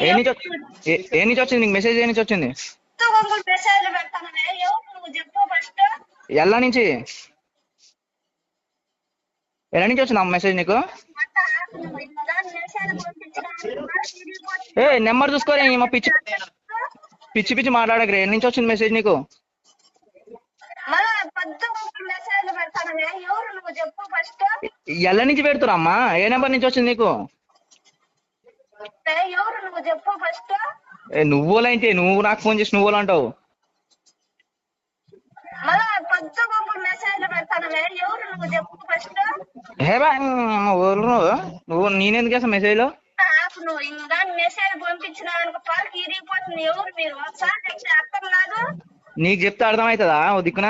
ఏ నుంచి ఏ నుంచి వచ్చింది నీకు మెసేజ్? ఏ నుంచి వచ్చింది? మెసేజ్ పెడతాననే ఎవరు నువ్వు చెప్పు ఫస్ట్. ఎలా నుంచి ఎలా నుంచి వచ్చింది మెసేజ్ నీకు? ఏ నెంబర్ చూసుకోరే మా పిచ్చి పిచ్చి పిచ్చి మాట్లాడకరే. ఎన్ని నుంచి వచ్చింది మెసేజ్ నీకు? మెసేజ్ పెడతాననే ఎవరు నువ్వు చెప్పు ఫస్ట్. ఎలా నుంచి పెడుతురా అమ్మా? ఏ నెంబర్ నుంచి వచ్చింది నీకు? ఎవరు నువ్వు చెప్పు ఫస్ట్. నువ్వులంటే నువ్వు నాకు ఫోన్ చేసి నువ్వులు అంటావు. మెసేజ్ పెడతాననే ఎవరు నువ్వు చెప్పు ఫస్ట్. నువ్వు నేనెందుకు చేస్తా మెసేజ్ లో? నువ్వు ఇంకా మెసేజ్ పంపించిన పాలకి ఇరిగిపోతుంది. ఎవరు మీరు ఒకసారి చెప్తే అర్థం కాదు. నీకు చెప్తే అర్థమవుతుందా ఓ దిక్కున?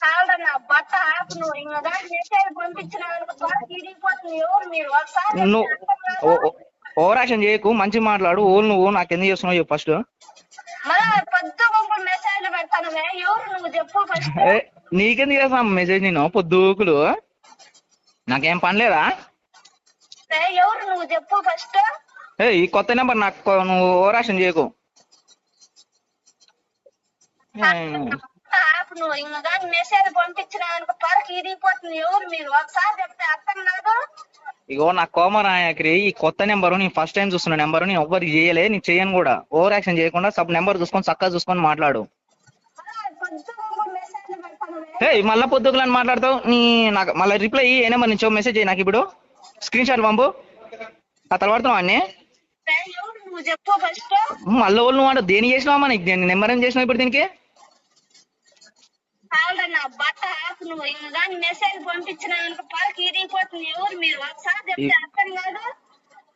కాదన్నా బట్ట ఆపు. నువ్వు ఇంకా మెసేజ్ పంపించిన పాలకి ఇరిగిపోతుంది. ఎవరు మీరు ఒకసారి నువ్వు ఓవర్ యాక్షన్ చేయకు, మంచి మాట్లాడు. ఓళ్ళు నువ్వు నాకు ఎందుకు చేస్తున్నావు చెప్పు ఫస్ట్. మెసేజ్ పెడతానమే ఎవరు నువ్వు చెప్పు ఫస్ట్. నీకెందుకు చేస్తా మెసేజ్? నేను పొద్దుకులు నాకేం పని లేదా? ఎవరు నువ్వు చెప్పు ఫస్ట్. ఈ కొత్త నెంబర్ నాకు నువ్వు ఓవర్ యాక్షన్ చేయకు. నువ్వు ఇంకా మెసేజ్ పంపించిన పాలకి ఇరిగిపోతుంది. ఎవరు మీరు ఒకసారి చెప్తే అర్థం కాదు. ఇగో నా కోమరాయకరి ఈ కొత్త నెంబరు నేను ఫస్ట్ టైం చూస్తున్న నెంబరు. నేను ఎవ్వరికి చేయలే, నేను చేయను కూడా. ఓవర్ యాక్షన్ చేయకుండా సబ్ నెంబర్ చూసుకొని చక్కగా చూసుకొని మాట్లాడు. మళ్ళా పొద్దుకులని మాట్లాడతావు నీ. నాకు మళ్ళీ రిప్లై ఏ నెంబర్ నుంచి మెసేజ్ అయ్యి నాకు ఇప్పుడు స్క్రీన్ షాట్ పంపు. ఆ తర్వాత అన్నీ మళ్ళీ వాళ్ళు నువ్వు అంటే దేని చేసినావమ్మా? నీకు దేని నెంబర్ ఏం చేసినావు ఇప్పుడు దీనికి?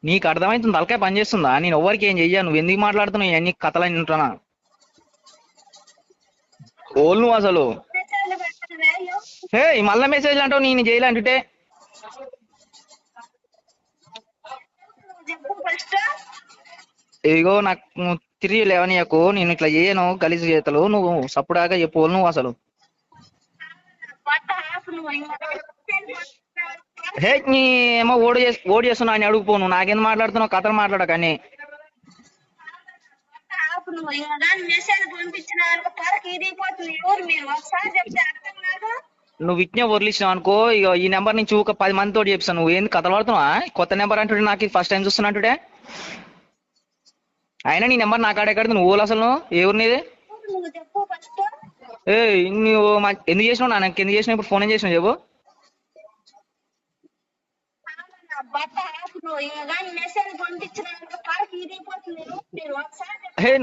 నీకు అర్థమవుతుంది? తలకాయ పని చేస్తుందా? నేను ఎవరికి ఏం చెయ్యా. నువ్వు ఎందుకు మాట్లాడుతున్నావు ఇవన్నీ కథలని వింటున్నా? ఓళ్ళు నువ్వు అసలు మళ్ళా మెసేజ్ అంటావు నేను చేయలే అంటే. ఇగో నాకు తిరిగి లేవనీయకు. నేను ఇట్లా చేయను గలీజు చేతలు. నువ్వు సప్పుడాగా చెప్పు నువ్వు అసలు. నీ ఏమో ఓడి చేస్తున్నావు అని అడుగుపోను. నాకెందుకు మాట్లాడుతున్నావు? కథలు మాట్లాడకని. నువ్వు విజ్ఞ వదిలిచ్చినావు అనుకో. ఇక ఈ నెంబర్ నుంచి ఒక 10 మందితో చెప్తాను. నువ్వు ఏంది కథలు పడుతున్నావా? కొత్త నెంబర్ అంటుంటే నాకు ఫస్ట్ టైం చూస్తున్నట్టుంటే. అయినా నీ నెంబర్ నాకు ఆడెక్కడ? నువ్వు ఓలు అసలు ఎవరు నీది? నువ్వు ఎందుకు చేసినావు? నాకు ఎందుకు చేసినావు? ఇప్పుడు ఫోన్ ఏం చేసినావు చెప్పు.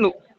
నువ్వు